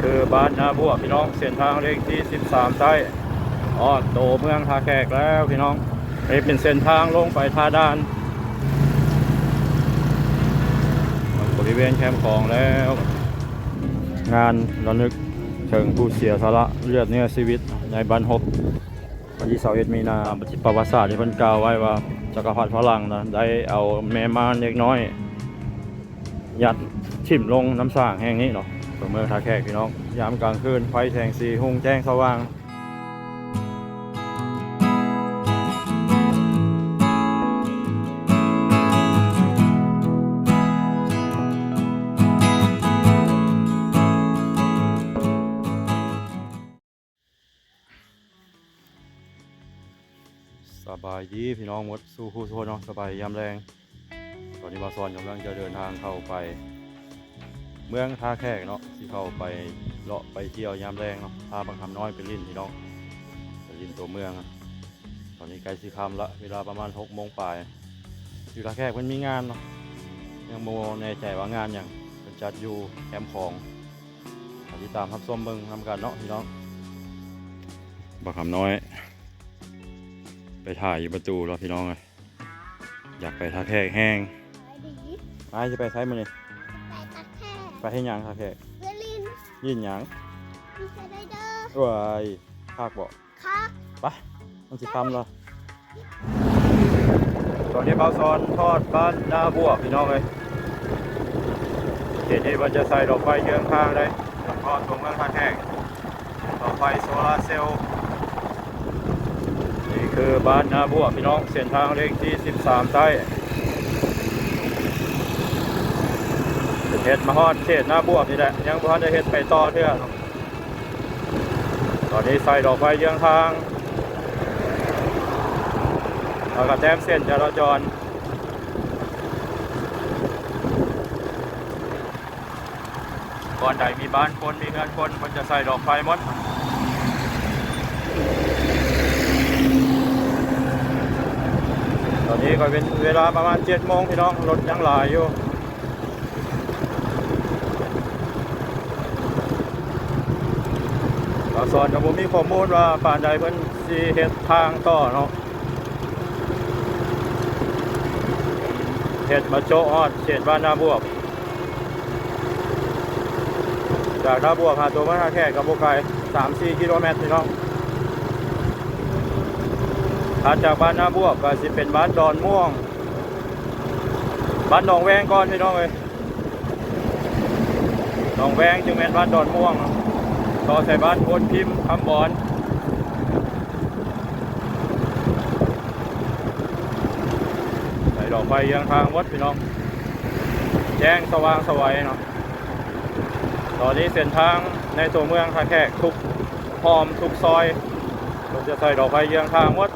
คือบ้านนาบัวพี่น้องเส้นทางเลขที่13ใต้โตเมืองท่าแขกแล้วพี่น้องนี่เป็นเส้นทางลงไปท่าด่านบริเวณแคมป์ของแล้วงานระลึกเชิงผู้เสียสละเลือดเนื้อชีวิตในบ้านฮบวันที่21มีนาประวัติศาสตร์ที่เพิ่นกล่าวไว้ว่าจักรพรรดิฝรั่งนะได้เอาแม่ม้าเล็กน้อยยัดทิ่มลงน้ำสร้างแห่งนี้เนาะเมืองท่าแขกพี่น้องยามกลางคืนไฟแสงสีหุ่งแจ้งสว่างสบายดีพี่น้องหมดสู้คู่โซนเนาะสบายยามแรงตอนนี้บาซอนกำลังจะเดินทางเข้าไปเมืองท่าแขกเนาะที่เข้าไปเลาะไปเที่ยวยามแรงเนาะพาบางคำน้อยไปลิ้นพี่น้องไปลิ้นตัวเมืองตอนนี้ใกล้สิค่ำละเวลาประมาณ6 โมงปลายอยู่ท่าแขกมันมีงานเนาะยังโมแน่ใจว่างานอย่างเป็นจัดอยู่แคมป์ของติดตามรับชมเบิ่งนำกันเนาะพี่น้องบางคำน้อยไปถ่ายอยู่ประตูรอพี่น้องเลยอยากไปท่าแขกแห้งไอ้จะไปใช้มันเลยไปให้หยังท่าแขกยินหยังว้ายภาคบอกไปมันสิคำเหรอตอนนี้เบาซอนทอดบ้านนาบัวพี่น้องเลยเดี๋ยวนี้มันจะใส่ดอกไฟเยื้องข้างเลยทอดตรงเมืองท่าแขกดอกไฟโซลาร์เซลล์นี่คือบ้านนาบัวพี่น้องเส้นทางเลขที่13ใต้เห็ดมาฮอดเขตนาบัวนี่แหละยังพอได้เห็ดไปต่อเท่าตอนนี้ใส่ดอกไฟเยื้องทางแล้วก็แต้มเส้นจราจรก่อนใดมีบ้านคนมีเงินคนมันจะใส่ดอกไฟหมดตอนนี้ก็เป็นเวลาประมาณ7 โมงพี่น้องรถยังหลายอยู่สอนกับผมมีข้อมูลว่าป่านใดเพิ่นสิเฮ็ดทางต่อเนาะเฮ็ดมาโจ๊ะฮอดเขตบ้านนาบวกจากนาบวกหาตัวมาท่าแขกกับบ่ไกล 3-4 กิโลเมตรพี่น้องถัดจากบ้านนาบวกก็สิเป็นบ้านดอนม่วงบ้านหนองแวงก่อนพี่น้องเอ้ยหนองแวงจึงเป็นบ้านดอนม่วงต่อใส่บ้านโพนพิมพ์คำบอนใส่ดอกไฟเยื้องทางวัดพี่น้องแจ้งสว่างสวัยเนาะตอนนี้เส้นทางในตัวเมืองท่าแขกทุกพร้อมทุกซอยเราจะใส่ดอกไฟเยื้องทางวัด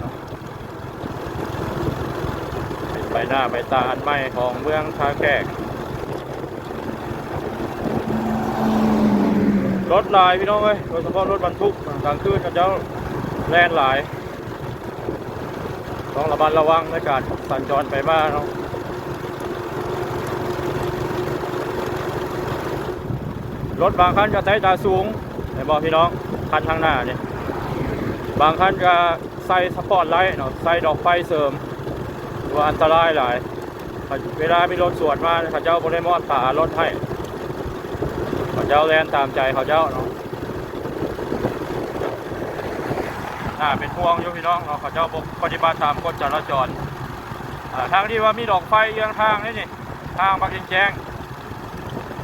ไปหน้าไปตาอันใหม่ของเมืองท่าแขกรถหลายพี่น้องเอ้ยโดยเฉพาะรถบรรทุกกลางคืนกับเจ้าแล่นหลายต้องระมัดระวังในการสัญจรไปมาเนาะรถบางคันก็ใช้ตาสูงเห็นบอกพี่น้องคันข้างหน้านี่บางคันก็ใส่สปอร์ตไลท์เนาะใส่ดอกไฟเสริมว่าอันตรายหลายเวลามีรถสวนมาเขาเจ้าบริมอดผ่ารถให้เขาเจ้าแลนตามใจเขาเจ้าเนาะเป็นห่วงอยู่พี่น้องเขาเจ้าปฏิบัติตามกฎจราจรทางที่ว่ามีดอกไฟเยื้องทางนี่ทางบางแจ้ง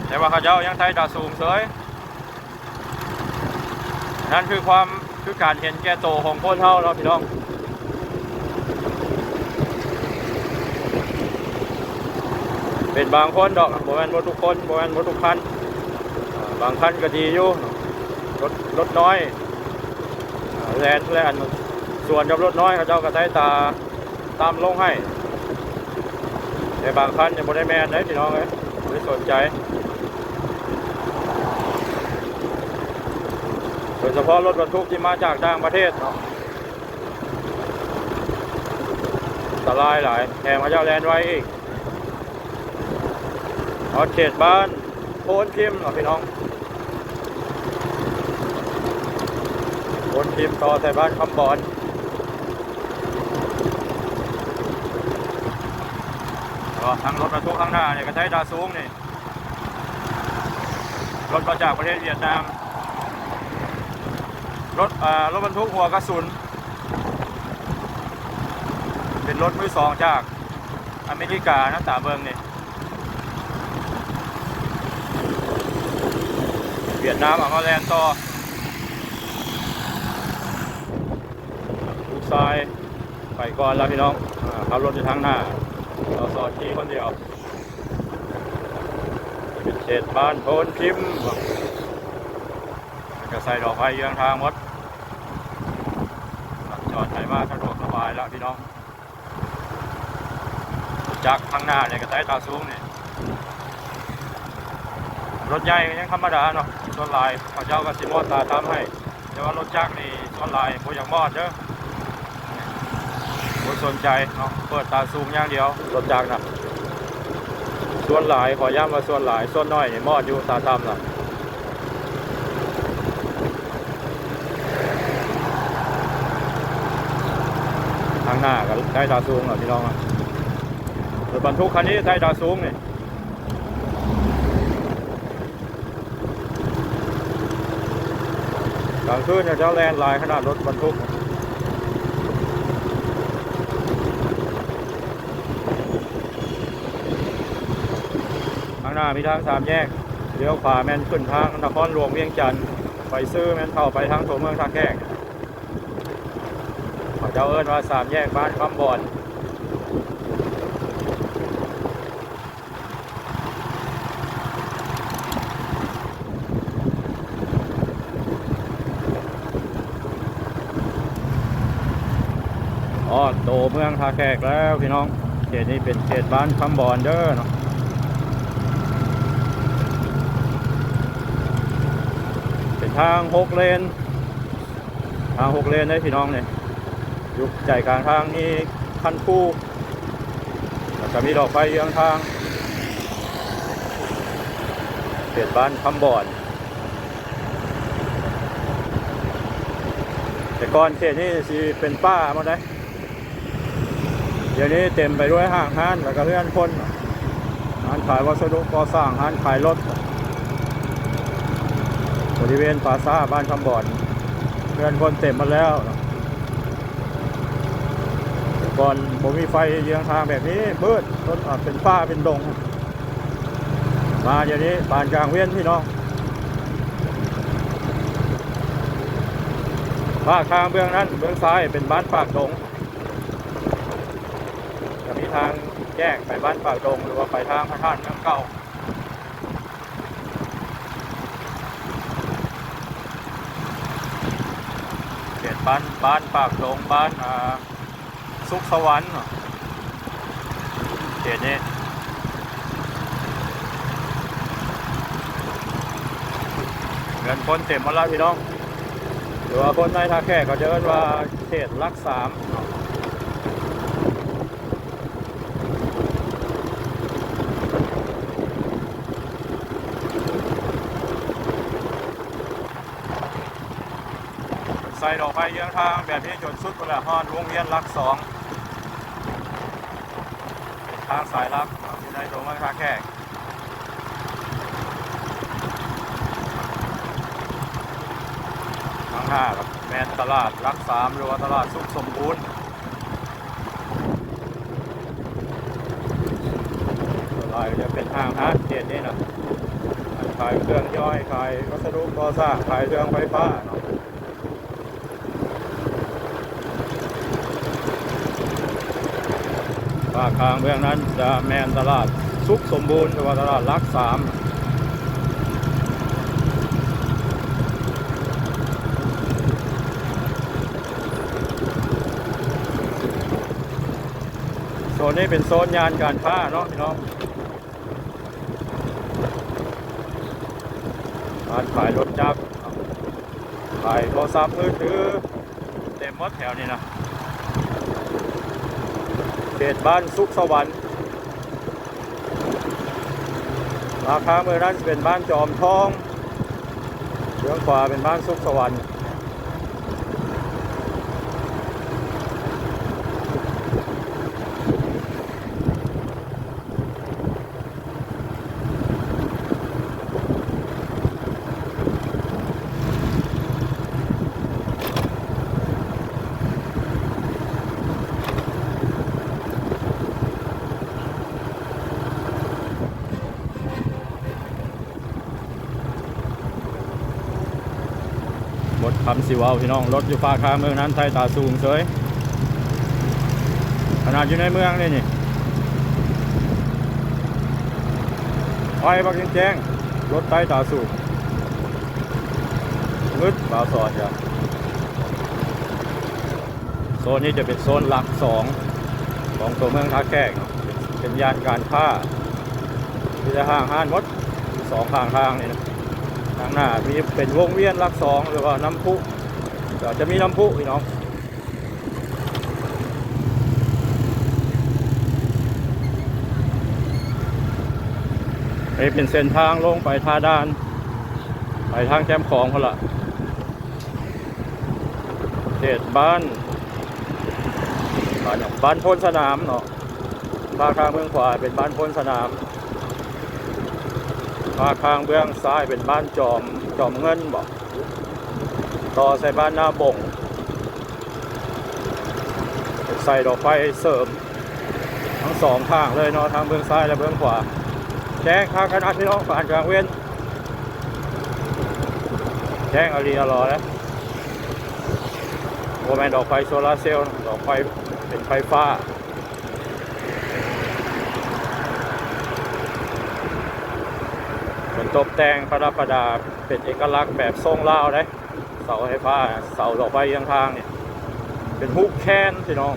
แต่ว่าเขาเจ้ายังใช้ตาสูงเสยนั่นคือการเห็นแก่โตของคนเท่าเราพี่น้องเป็นบางคนดอกบ่แม่นบ่ทุกคนบ่แม่นบ่ทุกคันบางคันก็ดีอยู่รถน้อยแลนส่วนกับรถน้อยเขาเจ้าก็ใช้ตาตามลงให้แต่บางคันยังบ่ได้แม่นเลยพี่น้องเลยไม่สนใจโดยเฉพาะรถบรรทุกที่มาจากต่างประเทศเนาะอันตรายหลายแถมเขาเจ้าแลนไว้อีกเขตบ้านโพนพิมพ์เนาะพี่น้อง ทิมต่อใส่บ้านคำบอนก็ทั้งรถบรรทุกข้างหน้าเนี่ยก็ใช้ดาซูงนี่รถมาจากประเทศเวียดนามรถบรรทุกหัวกระสุนเป็นรถมือสองจากอเมริกานะตาเบิงนี่เวียดนามเอามาแลนต่อลูกชายไปก่อนแล้วพี่น้องขับรถอยู่ทางหน้าเราสอนที่คนเดียวเป็นเศษบ้านโพนพิมพ์จะใส่ดอกไม้เยื้องทางหมดจอดไหนมาสะดวกสบายแล้วพี่น้องจากข้างหน้าเนี่ยก็ใช้ตาสูงเนี่ยรถใหญ่ยังธรรมดาเนาะส่วนลายเขาเจ้าก็สิมอดตาทำให้แต่ว่ารถจักรนี่ส่วนลายผมอยากมอดเด้อผมสนใจเนาะเปิดตาสูงอย่างเดียวรถจักรนะส่วนลายขอย้ำว่าส่วนลายส่วนน้อยนี่มอดอยู่ตาทำนะทางหน้าก็ใช้ตาสูงเหรอพี่น้องรถบรรทุกคันนี้ใช้ตาสูงนี่กลางคืนเนี่ยเจ้าแลนลายขนาดรถบรรทุกข้างหน้ามีทางสามแยกเลี้ยวขวาแม่นขึ้นทางนครหลวงเวียงจันทร์ไปซื้อแม่นเข้าไปทางตัวเมืองท่าแขกเจ้าเอิ้นว่าสามแยกบ้านคำบอนโตเมืองท่าแขกแล้วพี่น้องเขตนี้เป็นเขตบ้านคำบอนเด้อเนาะเป็นทาง6 เลนได้พี่น้องเนี่ยยุคใจกลางทางนี้คันคู่แล้วก็มีดอกไฟเยื้องทางเขตบ้านคำบอนแต่ก่อนเขตนี้สิเป็นป่าหมดเลยเดี๋ยวนี้เต็มไปด้วยห้างห้านแล้วก็เลื่อนคนร้านขายวัสดุก่อสร้างร้านขายรถบริเวณปราสาทบ้านคำบอนเลื่อนคนเต็มมาแล้วก่อนผมมีไฟเยื้องทางแบบนี้มืดรถเป็นป่าเป็นดงมาเดี๋ยวนี้ปานกลางเวียนพี่น้องภาคทางเบื้องนั้นเบื้องซ้ายเป็นบ้านปากดงจะมีทางแยกไปบ้านปากดงหรือว่าไปทางพระธาตุเมืองเก่าเขตบ้านปากดงบ้านสุขสวรรค์เขตนี้เงินคนเต็มหมดแล้วพี่น้องหรือว่าคนในท่าแขกเขาจะเรียกว่าเขตหลัก 3ใส่ดอกไม้เยื้องทางแบบนี้จนสุดเวลาฮอดวงเวียนหลัก 2เป็นทางสายลักอยู่ในตัวเมืองท่าแขกทาง5ครับแมนตลาดหลัก 3หรือว่าตลาดสุขสมบูรณ์ลายจะเป็นห้างฮาร์ดเขตนี้นะขายเครื่องย่อยขายวัสดุก่อสร้างขายเครื่องไฟฟ้าภาคกลางเบื้องนั้นจะแมนตลาดสุขสมบูรณ์หรือว่าตลาดหลัก 3โซนนี้เป็นโซนยานการค้าเนาะพี่น้องร้านขายรถจักรขายโทรศัพท์มือถือเต็มหมดแถวนี้นะเขตบ้านสุขสวรรค์ราคาเมื่อนั้นเป็นบ้านจอมทองเบื้องขวาเป็นบ้านสุขสวรรค์ บดคำสิวเอาพี่น้องรถอยู่ฟ้าคาเมืองนั้นไทยตาสูงเฉยขนาดอยู่ในเมืองนี่ไฟบักแจ้งรถไทยตาสูงมืดบ่าวสอดจ้ะโซนนี้จะเป็นโซนหลักของตัวเมืองท่าแขกเนาะเป็นย่านการค้าที่จะห้างห้านมดสองข้างทางนี่นะทางหน้ามีเป็นวงเวียนหลักสองหรือว่าน้ำพุจะมีน้ำพุพี่น้องนี่เป็นเส้นทางลงไปท่าด่านไปทางแคมป์ของเขาละเขตบ้านพลสนามเนาะภาคข้างเบื้องขวาเป็นบ้านพลสนามภาคข้างเบื้องซ้ายเป็นบ้านจอมเงินบอกต่อใส่บ้านหน้าบ่งใส่ดอกไฟเสริมทั้งสองข้างเลยเนาะทางเบื้องซ้ายและเบื้องขวาแจ้งข้างคณะพี่น้องผ่านกลางเว้นแจ้งอารีอรอแล้วโมแมนดอกไฟโซลาร์เซลล์ดอกไฟเป็นไฟฟ้าเป็นตกแต่งประดับประดาเป็นเอกลักษณ์แบบทรงลาวเลยเสาไฟฟ้าเสาดอกไฟยังทางเนี่ยเป็นฮุกแคนพี่น้อง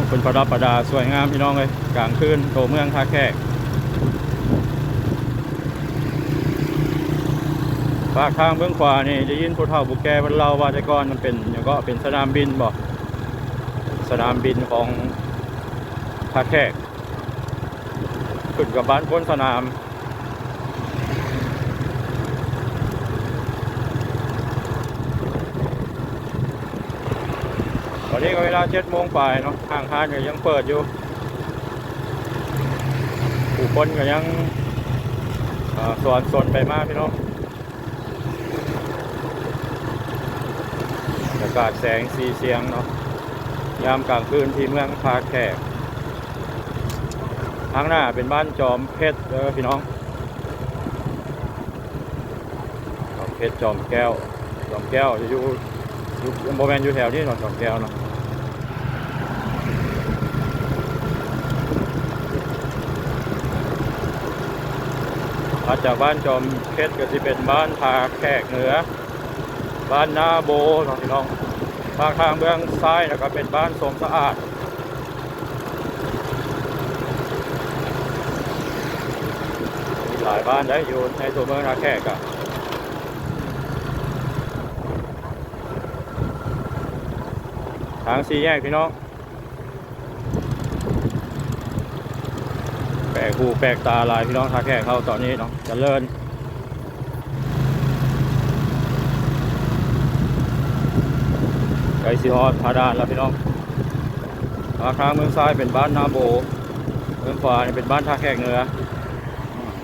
เป็นประดับประดาสวยงามพี่น้องเลยกลางคืนโตเมืองท่าแขกปากทางเบื้องขวานี่ได้ยินผู้เฒ่าผู้แก่บรรเลาว่าแต่ก่อนมันเป็นอย่างก็เป็นสนามบินบอกสนามบินของท่าแขกขึ้นกับบ้านพ้นสนามตอนนี้ก็เวลา7 โมงป่ายเนาะห้างห้านก็ยังเปิดอยู่ผู้คนก็ยังสวนไปมากพี่น้องอากาศแสงสีเสียงเนาะยามกลางคืนที่เมืองท่าแขกทางหน้าเป็นบ้านจอมเพชรพี่น้องจอมเพชรจอมแก้วจะอยู่โมเมนต์อยู่แถวนี้เนาะจอมแก้วเนาะอาจากบ้านจอมเพชรก็จะเป็นบ้านท่าแขกเหนือบ้านนาโบเนาะพี่น้องภาคทางเบื้องซ้ายนะครับเป็นบ้านสมสะอาดมีหลายบ้านได้อยู่ในตัวเมืองท่าแขกอะทางสี่แยกพี่น้องแปลกหูแปลกตาลายพี่น้องท่าแขกเข้าตอนนี้เนาะเจริญไกซีฮอดท่าด่านแล้วพี่น้องทางเมืองซ้ายเป็นบ้านนาโบเมืองขวาเป็นบ้านท่าแขกเหนือ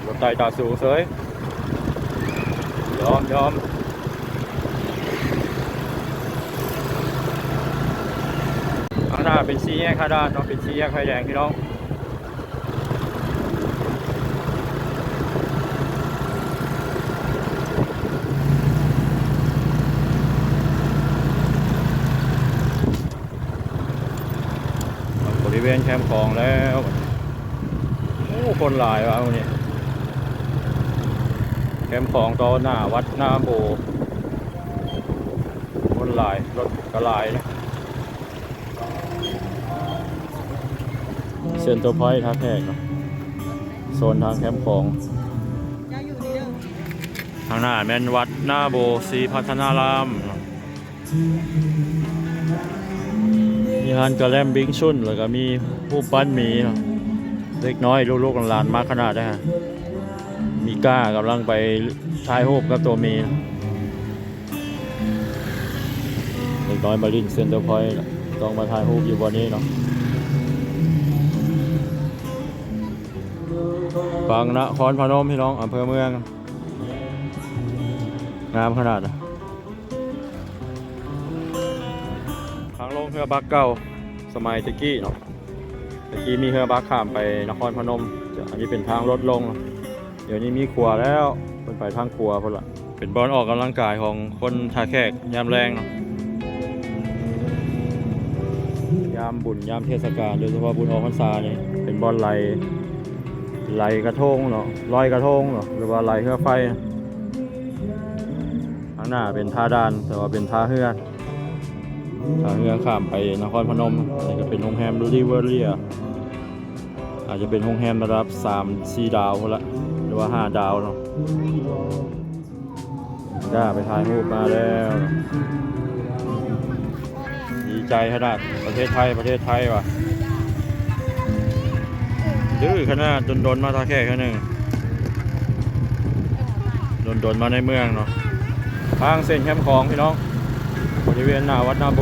รถไต่ตาสูงเสยยอมข้างหน้าเป็นสี่แยกท่าด่านเนาะเป็นสี่แยกไฟแดงพี่น้องบริเวณแคมป์ของแล้วโอ้คนหลายวะวันนี้แคมป์ของต่อหน้าวัดนาโบคนหลายรถกระลายนะเซ็นเตอร์พอยท์ท่าแขกเนาะโซนทางแคมป์ของทางหน้าแม่นวัดนาโบศรีพัฒนารามมีฮานกระแลมบิงชุนแล้วก็มีผู้ปั้นหมีเล็กน้อยลูกๆหลานมากขนาดได้ฮะมีก้ากำลังไปถ่ายรูปกับตัวมีเล็กน้อยมาลินเซ็นเตอร์พอยต์ต้องมาถ่ายรูปอยู่บนนี้เนาะฝั่งนครพนมพี่น้องอำเภอเมืองงามขนาดทางลงเรือบักเก่าสมัยตะกี้เนาะ ตะกี้มีเรือบักข้ามไปนครพนมอันนี้เป็นทางรถลงเดี๋ยวนี้มีครัวแล้วเป็นไปทางครัวพุ่นละเป็นบอลออกกำลังกายของคนท่าแขกยามแรงเนาะยามบุญยามเทศกาลโดยเฉพาะบุญออกพรรษานี่เป็นบอลไหลกระทงเนาะลอยกระทงเนาะหรือว่าไหลเรือไฟข้างหน้าเป็นท่าดานแต่ว่าเป็นท่าเรือข้ามไปนครพนมนี่ก็เป็นโรงแรมดูดิเวอร์เรียอาจจะเป็นโรงแรมระดับ3-4 ดาวพุ่นละหรือว่า5 ดาวเนาะกล้าไปถ่ายรูปมาแล้วดีใจขนาดประเทศไทยว่ะดื้อขนาดโดนมาท่าแขกแค่นึงโดนมาในเมืองเนาะทางเส้นแคมป์ของพี่น้องบริเวณหน้าวัดนาโบ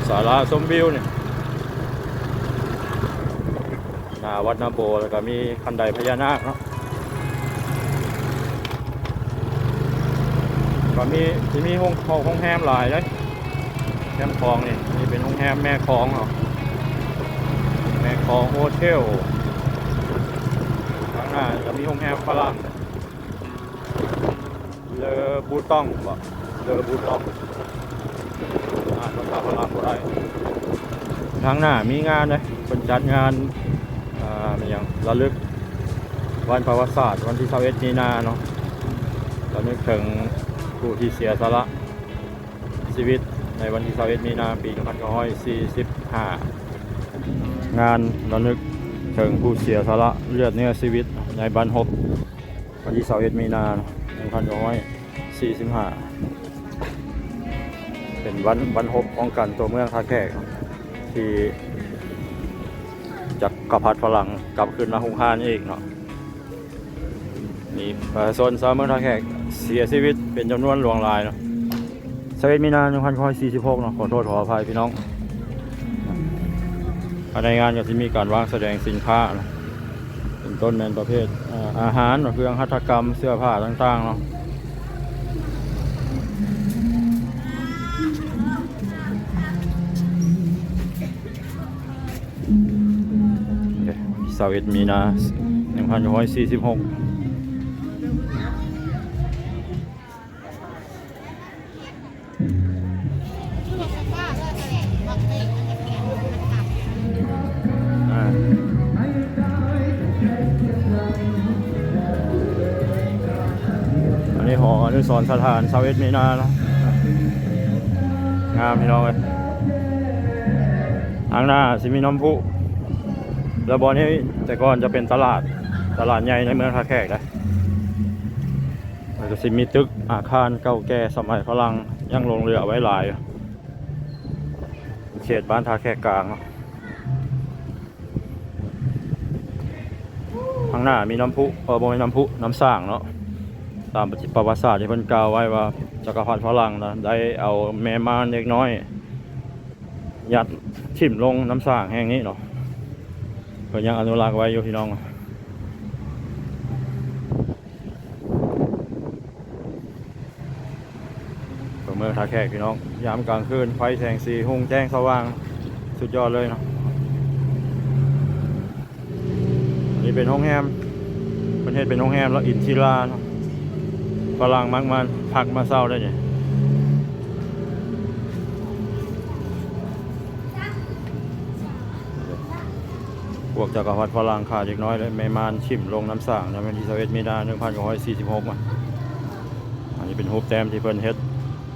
ศาลาชมวิวเนี่ยหน้าวัดนาโบแล้วก็มีคันไดพญานาคเนาะก็มีห้องแฮมหลายเลยแคมป์ของนี่เป็นห้องแฮมแม่คลองเนาะแม่คลองโฮเทลข้างหน้าจะมีห้องแฮมฝรั่งเลอบูต้องบ่เลอบูต้องภาษาฝรั่งได้ข้างหน้ามีงานเลยเป็นจัดงานอย่างระลึกวันประวัติศาสตร์วันที่21 มีนาเนาะระลึกถึงผู้ที่เสียสละชีวิตในวันที่21 มีนาปี 1945งานระลึกถึงผู้เสียสละเลือดเนื้อชีวิตในบ้านฮบวันที่21 มีนา 1945เป็นวันฮบป้องกันตัวเมืองท่าแขกที่จักรพรรดิฝรั่งกลับคืนมาหุงหานเองเนาะนี่ประชาชนชาวเมืองท่าแขกเสียชีวิตเป็นจำนวนหลวงหลายเนาะ21 มีนา 1946เนาะขอโทษขออภัยพี่น้องในงานก็จะมีการวางแสดงสินค้าเนาะเป็นต้นในประเภทอาหารเครื่องหัตถกรรมเสื้อผ้าต่างๆเนาะ21 มีนา 1946อันนี้หออนุสรณ์สถาน21 มีนาเนาะงามพี่น้องเลยทางหน้าสิมีน้ำพุแล้วบอลนี้แต่ก่อนจะเป็นตลาดใหญ่ในเมืองท่าแขกนะมันจะมีตึกอาคารเก่าแก่สมัยฝรั่งยังลงเรือไว้หลายเขตบ้านท่าแขกกลางข้างหน้ามีน้ำพุบนน้ำพุน้ำสร้างเนาะตามประวัติศาสตร์ที่เพิ่นกล่าวไว้ว่าจักรพรรดิฝรั่งนะได้เอาแม่ม่านเล็กน้อยยัดทิ่มลงน้ำสร้างแห่งนี้เนาะก็ยังอนุรักษ์ไว้อยู่พี่น้องเมืองท่าแขกพี่น้องยามกลางคืนไฟแสงสีหุ่งแจ้งสว่างสุดยอดเลยเนาะนี่เป็นห้องแฮมประเทศเป็นห้องแฮมแล้วอินทิราเนาะฝรั่งมักมาพักมาเศร้าได้เนี่ยพวกจักรพรรดิฝรั่งขาดอีกน้อยเลยแม่ม่านชิมลงน้ำสร้างในวันที่21 มีนา 1946อันนี้เป็นรูปแต้มที่เพิ่นเฮ็ด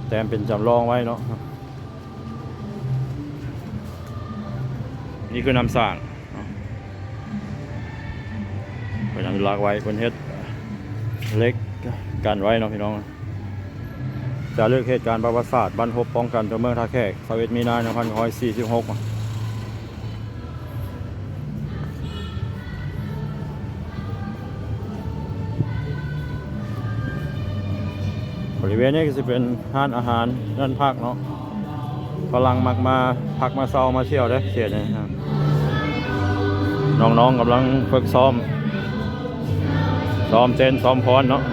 แต้มเป็นจำลองไว้เนาะนี่คือน้ำสร้างเป็นอนุรักษ์ไว้เพิ่นเฮ็ดเล็กกันไว้เนาะพี่น้องจะเลือกเหตุการณ์ประวัติศาสตร์บ้านฮบป้องกันตัวเมืองท่าแขก21 มีนา 1946บริเวณนี้ก็จะเป็นร้านอาหารด้านภาคเนาะฝรั่งมักมาพักมาเซามาเที่ยวได้เขตนี้น้องๆกำลังฝึกซ้อมเต้นซ้อมพรเนาะ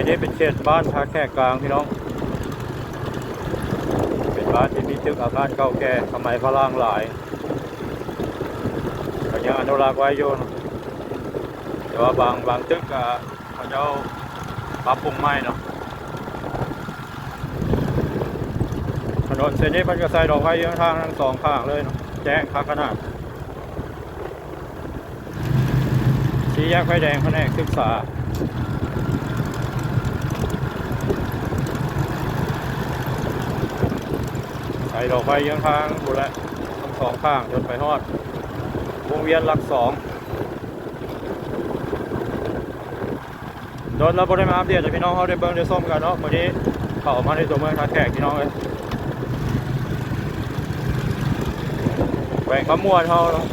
นี้เป็นเขตบ้านท่าแขกกลางพี่น้องเป็นบ้านที่มีตึกอาคารเก่าแก่สมัยพระล่างหลายก็ยังอนุรักษ์ไว้อยู่นะแต่ว่าบางตึกก็เขาจะปรับปรุงใหม่เนาะถนนเส้นนี้มันก็ใส่ดอกไม้เยอะทางทั้งสองข้างเลยเนาะแจ้งข้างขนาดสี่แยกไฟแดงแผนกศึกษาใส่ดอกไฟเยอะทางบุและทั้งสองข้างจนไปฮอดวงเวียนหลักสองโดนเราบริมาอัปเดตให้พี่น้องเขาได้เบิ่งได้ส้มกันเนาะวันนี้เข้ามาในตัวเมืองท่าแขกพี่น้องเลยแขวงขมวนเขาเนาะ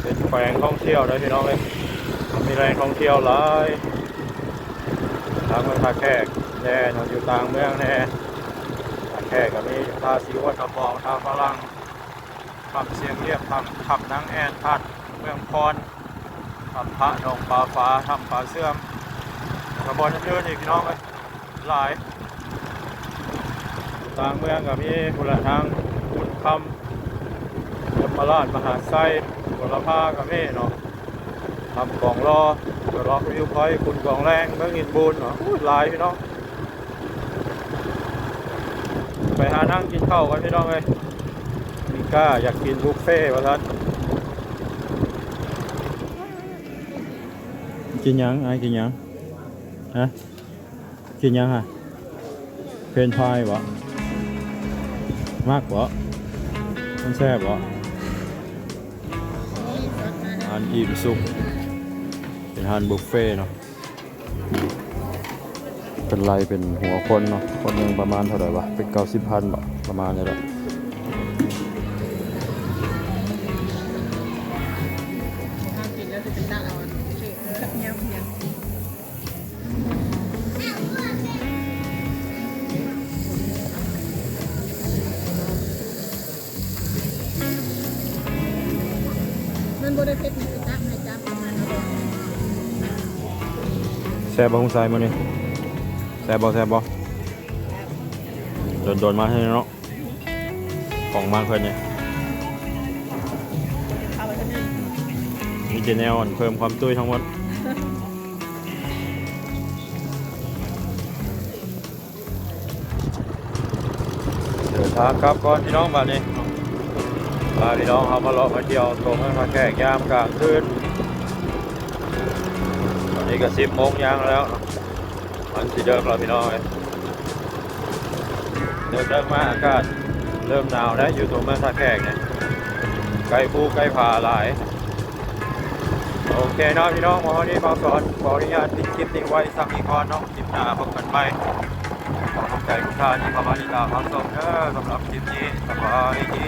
เป็นแขวงท่องเที่ยวเลยพี่น้องเลยมีแรงท่องเที่ยวหลายทางเมืองท่าแขกแน่นอนอยู่ต่างเมืองแน่ท่าแขกก็มีท่าสีวัดกระบอกท่าฝรั่งทำเสียงเรียบทำขับนางแอนทัดเมืองพรทำพระนองปลาฟ้าทำปลาเสื่อมกระบอกเยอะๆนี่พี่น้องเลยหลายต่างเมืองก็มีบุรทางบุญคำยมราชมหาไซบุรพาก็มีเนาะทำกล่องรอวิวพอยคุณกล่องแรงเมืองอินบูนเนาะหลายพี่น้องไปหานั่งกินข้าวกันพี่น้องเลยมีก้าอยากกินบุฟเฟ่ต์วะท่านกินยังไอ้กินยังฮะกินยังฮะเพนพายวะมากวะมันแซ่บวะอาหารอิ่มสุกเป็นอาหารบุฟเฟ่เนาะเป็นไรเป็นหัวคนเนาะคนหนึ่งประมาณเท่าไหร่วะเป็น90,000 บาทประมาณนี้แหละมันบริเพชรมีตั้งในจำประมาณนั้น แซ่บบ่หุ้งใส่มานี่แซ่บบ่โดนมาให้เนาะของมากเพิ่นเนี่ยมีเจแนวเพิ่มความตุ้ยทั้งหมดเดินทางครับก่อนพี่น้องมานี่พาพี่น้องเอามาเลาะมาเที่ยวตรงนั้นมาแขกยามกลางคืนตอนนี้ก็10 โมงย่างแล้วมันสิเดิมแล้วพี่น้องเลยเดินมาอากาศเริ่มหนาวแล้วอยู่ตรงเมืองท่าแขกเนี่ยใกล้ภูใกล้ผาหลายโอเคเนาะพี่น้องวันนี้มาสอนขออนุญาตปิดคลิปนี้ไว้สักอีกก่อนเนาะคลิปหน้าพบกันใหม่ขอบคุณใจทุกท่านที่เข้ามาติดตามรับชมสำหรับคลิปนี้สบายดี